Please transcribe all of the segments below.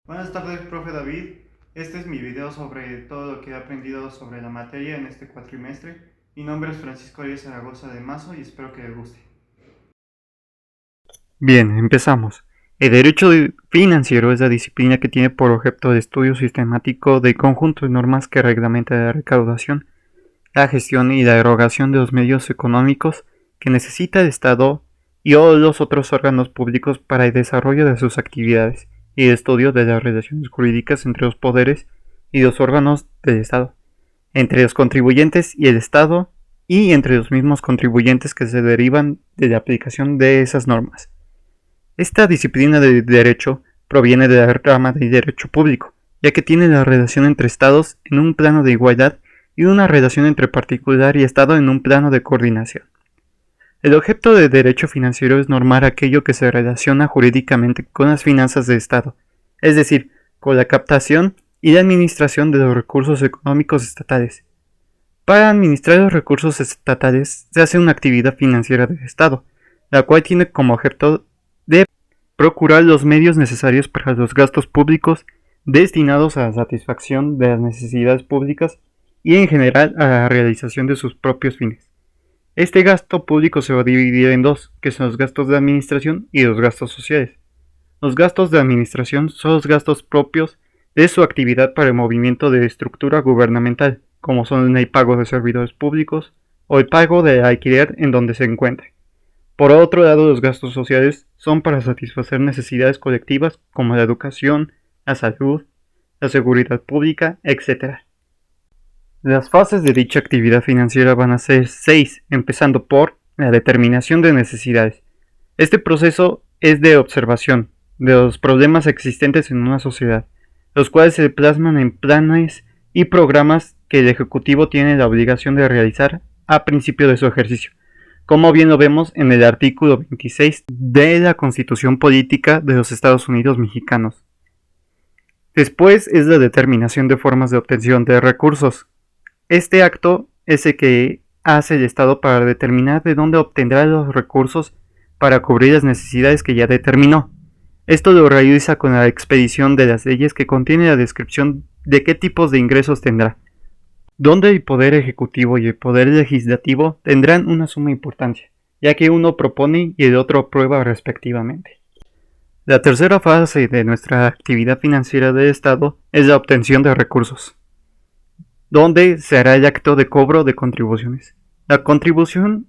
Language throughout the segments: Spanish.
Buenas tardes, profe David. Este es mi video sobre todo lo que he aprendido sobre la materia en este cuatrimestre. Mi nombre es Francisco Arias Zaragoza de Mazo y espero que les guste. Bien, empezamos. El derecho financiero es la disciplina que tiene por objeto el estudio sistemático del conjunto de normas que reglamenta la recaudación, la gestión y la erogación de los medios económicos que necesita el Estado y o los otros órganos públicos para el desarrollo de sus actividades y el estudio de las relaciones jurídicas entre los poderes y los órganos del Estado, entre los contribuyentes y el Estado y entre los mismos contribuyentes que se derivan de la aplicación de esas normas. Esta disciplina de derecho proviene de la rama del derecho público, ya que tiene la relación entre estados en un plano de igualdad y una relación entre particular y estado en un plano de coordinación. El objeto del derecho financiero es normar aquello que se relaciona jurídicamente con las finanzas del Estado, es decir, con la captación y la administración de los recursos económicos estatales. Para administrar los recursos estatales se hace una actividad financiera del Estado, la cual tiene como objeto de procurar los medios necesarios para los gastos públicos destinados a la satisfacción de las necesidades públicas y en general a la realización de sus propios fines. Este gasto público se va a dividir en dos, que son los gastos de administración y los gastos sociales. Los gastos de administración son los gastos propios de su actividad para el movimiento de estructura gubernamental, como son el pago de servidores públicos o el pago de alquiler en donde se encuentre. Por otro lado, los gastos sociales son para satisfacer necesidades colectivas como la educación, la salud, la seguridad pública, etc. Las fases de dicha actividad financiera van a ser 6, empezando por la determinación de necesidades. Este proceso es de observación de los problemas existentes en una sociedad, los cuales se plasman en planes y programas que el Ejecutivo tiene la obligación de realizar a principio de su ejercicio, como bien lo vemos en el artículo 26 de la Constitución Política de los Estados Unidos Mexicanos. Después es la determinación de formas de obtención de recursos. Este acto es el que hace el Estado para determinar de dónde obtendrá los recursos para cubrir las necesidades que ya determinó. Esto lo realiza con la expedición de las leyes que contiene la descripción de qué tipos de ingresos tendrá, donde el poder ejecutivo y el poder legislativo tendrán una suma importancia, ya que uno propone y el otro aprueba respectivamente. La tercera fase de nuestra actividad financiera del Estado es la obtención de recursos, donde se hará el acto de cobro de contribuciones. La contribución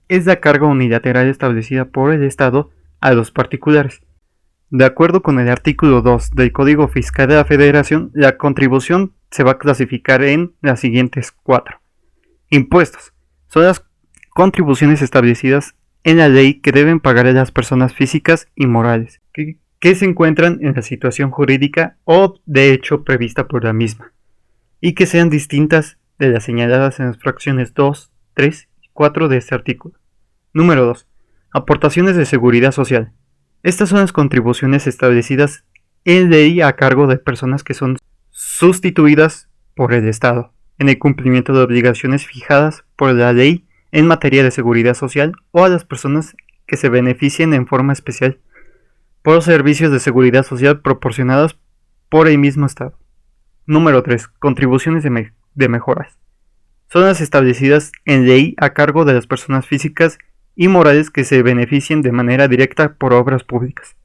es la carga unilateral establecida por el Estado a los particulares. De acuerdo con el artículo 2 del Código Fiscal de la Federación, la contribución se va a clasificar en las siguientes 4. Impuestos. Son las contribuciones establecidas en la ley que deben pagar a las personas físicas y morales, que se encuentran en la situación jurídica o de hecho prevista por la misma, y que sean distintas de las señaladas en las fracciones 2, 3 y 4 de este artículo. Número 2. Aportaciones de seguridad social. Estas son las contribuciones establecidas en ley a cargo de personas que son sustituidas por el Estado en el cumplimiento de obligaciones fijadas por la ley en materia de seguridad social o a las personas que se beneficien en forma especial por servicios de seguridad social proporcionados por el mismo Estado. Número 3. Contribuciones de mejoras. Son las establecidas en ley a cargo de las personas físicas y morales que se beneficien de manera directa por obras públicas.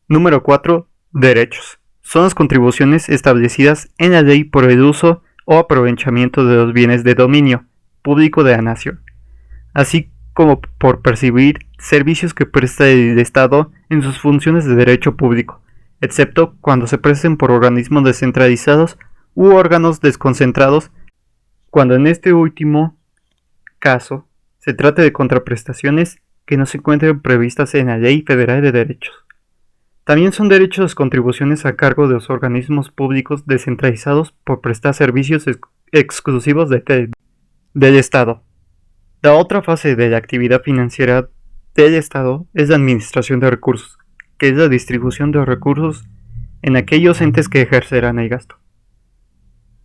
Número 4. Derechos. Son las contribuciones establecidas en la ley por el uso o aprovechamiento de los bienes de dominio público de la nación, así como por percibir servicios que presta el Estado en sus funciones de derecho público, excepto cuando se presten por organismos descentralizados u órganos desconcentrados, cuando en este último caso se trata de contraprestaciones que no se encuentren previstas en la Ley Federal de Derechos. También son derechos las contribuciones a cargo de los organismos públicos descentralizados por prestar servicios exclusivos del Estado. La otra fase de la actividad financiera del Estado es la administración de recursos, que es la distribución de recursos en aquellos entes que ejercerán el gasto.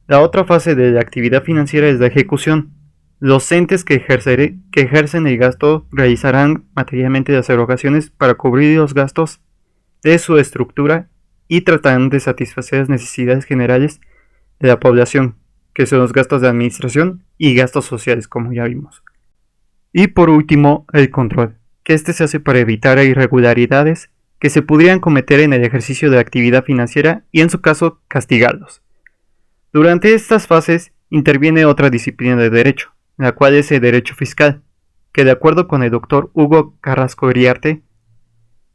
La otra fase de la actividad financiera es la ejecución. Los entes que ejercen el gasto realizarán materialmente las erogaciones para cubrir los gastos de su estructura y tratarán de satisfacer las necesidades generales de la población, que son los gastos de administración y gastos sociales, como ya vimos. Y por último, el control, que se hace para evitar irregularidades que se pudieran cometer en el ejercicio de la actividad financiera y, en su caso, castigarlos. Durante estas fases interviene otra disciplina de derecho, la cual es el derecho fiscal, que de acuerdo con el doctor Hugo Carrasco Iriarte,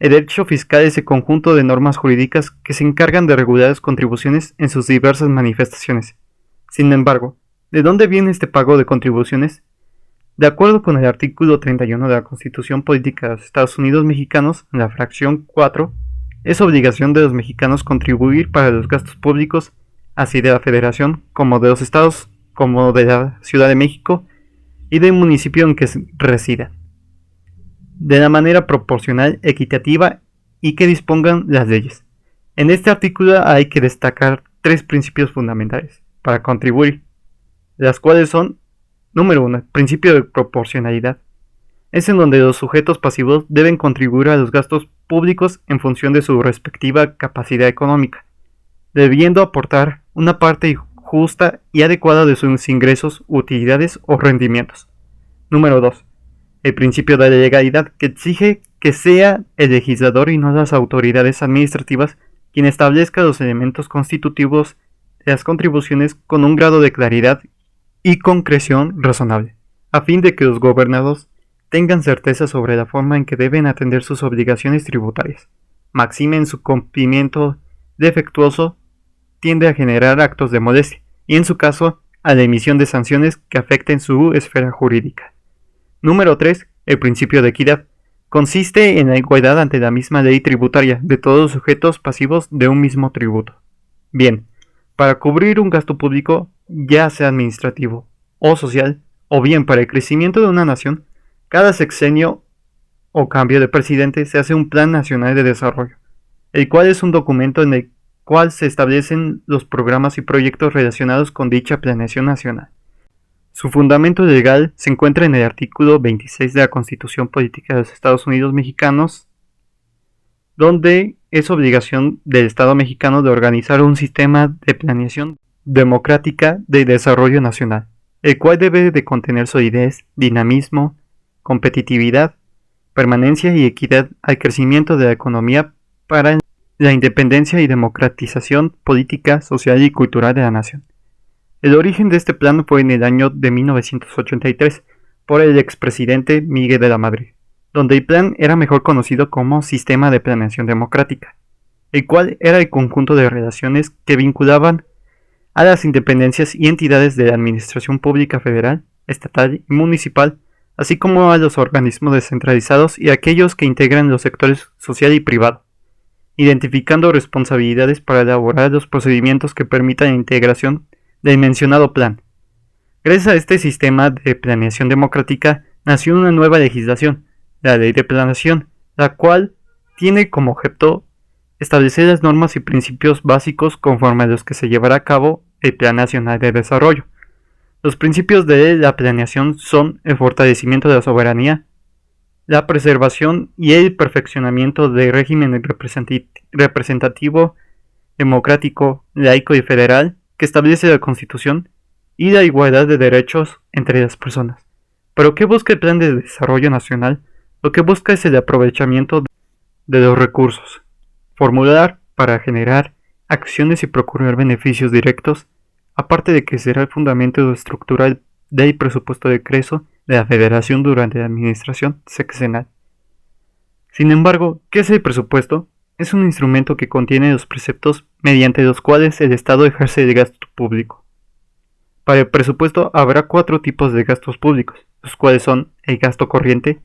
el derecho fiscal es el conjunto de normas jurídicas que se encargan de regular las contribuciones en sus diversas manifestaciones. Sin embargo, ¿de dónde viene este pago de contribuciones? De acuerdo con el artículo 31 de la Constitución Política de los Estados Unidos Mexicanos, en la fracción 4, es obligación de los mexicanos contribuir para los gastos públicos, así de la Federación como de los estados, como de la Ciudad de México y del municipio en que resida, de la manera proporcional, equitativa y que dispongan las leyes. En este artículo hay que destacar 3 principios fundamentales para contribuir, las cuales son: número 1, principio de proporcionalidad. Es en donde los sujetos pasivos deben contribuir a los gastos públicos en función de su respectiva capacidad económica, debiendo aportar una parte justa y adecuada de sus ingresos, utilidades o rendimientos. Número 2, el principio de la legalidad, que exige que sea el legislador y no las autoridades administrativas quien establezca los elementos constitutivos de las contribuciones con un grado de claridad y concreción razonable, a fin de que los gobernados tengan certeza sobre la forma en que deben atender sus obligaciones tributarias. Máxime en su cumplimiento defectuoso tiende a generar actos de molestia y, en su caso, a la emisión de sanciones que afecten su esfera jurídica. Número 3. El principio de equidad. Consiste en la igualdad ante la misma ley tributaria de todos los sujetos pasivos de un mismo tributo. Bien, para cubrir un gasto público, ya sea administrativo o social, o bien para el crecimiento de una nación, cada sexenio o cambio de presidente se hace un Plan Nacional de Desarrollo, el cual es un documento en el cual se establecen los programas y proyectos relacionados con dicha planeación nacional. Su fundamento legal se encuentra en el artículo 26 de la Constitución Política de los Estados Unidos Mexicanos, donde es obligación del Estado mexicano de organizar un sistema de planeación democrática de desarrollo nacional, el cual debe de contener solidez, dinamismo, competitividad, permanencia y equidad al crecimiento de la economía para la independencia y democratización política, social y cultural de la nación. El origen de este plan fue en el año de 1983 por el expresidente Miguel de la Madrid, donde el plan era mejor conocido como Sistema de Planeación Democrática, el cual era el conjunto de relaciones que vinculaban a las independencias y entidades de la administración pública federal, estatal y municipal, así como a los organismos descentralizados y aquellos que integran los sectores social y privado, identificando responsabilidades para elaborar los procedimientos que permitan la integración del mencionado plan. Gracias a este sistema de planeación democrática nació una nueva legislación, la Ley de Planeación, la cual tiene como objeto establecer las normas y principios básicos conforme a los que se llevará a cabo el Plan Nacional de Desarrollo. Los principios de la planeación son el fortalecimiento de la soberanía, la preservación y el perfeccionamiento del régimen representativo, democrático, laico y federal que establece la Constitución y la igualdad de derechos entre las personas. ¿Pero qué busca el Plan de Desarrollo Nacional? Lo que busca es el aprovechamiento de los recursos, formular para generar acciones y procurar beneficios directos, aparte de que será el fundamento estructural del presupuesto de egreso de la Federación durante la administración sexenal. Sin embargo, ¿qué es el presupuesto? Es un instrumento que contiene los preceptos mediante los cuales el Estado ejerce el gasto público. Para el presupuesto habrá 4 tipos de gastos públicos, los cuales son el gasto corriente,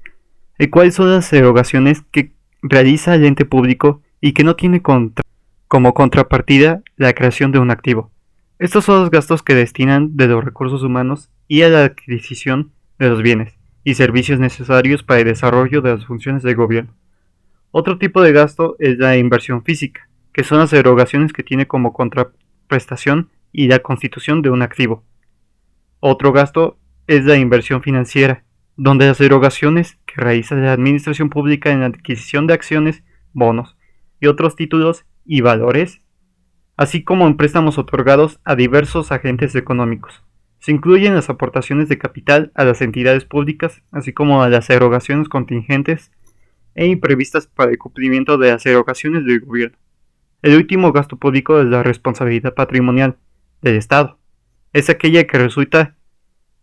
el cual son las erogaciones que realiza el ente público y que no tiene como contrapartida la creación de un activo. Estos son los gastos que destinan de los recursos humanos y a la adquisición de los bienes y servicios necesarios para el desarrollo de las funciones del gobierno. Otro tipo de gasto es la inversión física, que son las erogaciones que tiene como contraprestación y la constitución de un activo. Otro gasto es la inversión financiera, donde las erogaciones que realiza la administración pública en la adquisición de acciones, bonos y otros títulos y valores, así como en préstamos otorgados a diversos agentes económicos. Se incluyen las aportaciones de capital a las entidades públicas, así como a las erogaciones contingentes e imprevistas para el cumplimiento de las erogaciones del gobierno. El último gasto público es la responsabilidad patrimonial del Estado. Es aquella que resulta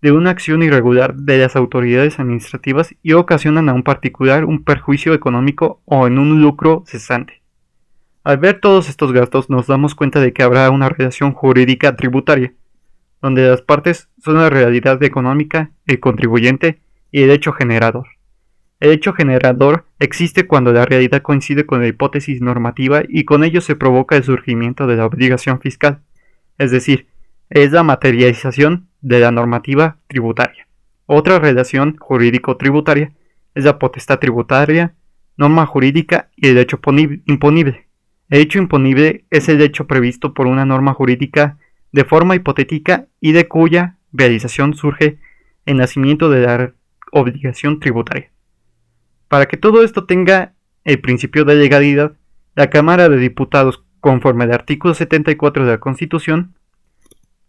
de una acción irregular de las autoridades administrativas y ocasionan a un particular un perjuicio económico o en un lucro cesante. Al ver todos estos gastos nos damos cuenta de que habrá una relación jurídica tributaria, donde las partes son la realidad económica, el contribuyente y el hecho generador. El hecho generador existe cuando la realidad coincide con la hipótesis normativa y con ello se provoca el surgimiento de la obligación fiscal, es decir, es la materialización de la normativa tributaria. Otra relación jurídico-tributaria es la potestad tributaria, norma jurídica y el hecho imponible. El hecho imponible es el hecho previsto por una norma jurídica de forma hipotética y de cuya realización surge el nacimiento de la obligación tributaria. Para que todo esto tenga el principio de legalidad, la Cámara de Diputados, conforme al artículo 74 de la Constitución,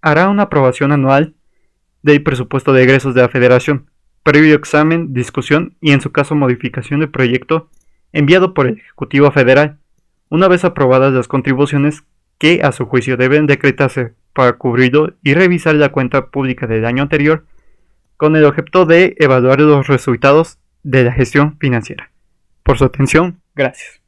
hará una aprobación anual del presupuesto de egresos de la Federación, previo examen, discusión y en su caso modificación del proyecto enviado por el Ejecutivo Federal, una vez aprobadas las contribuciones que a su juicio deben decretarse para cubrirlo y revisar la cuenta pública del año anterior con el objeto de evaluar los resultados de la gestión financiera. Por su atención, gracias.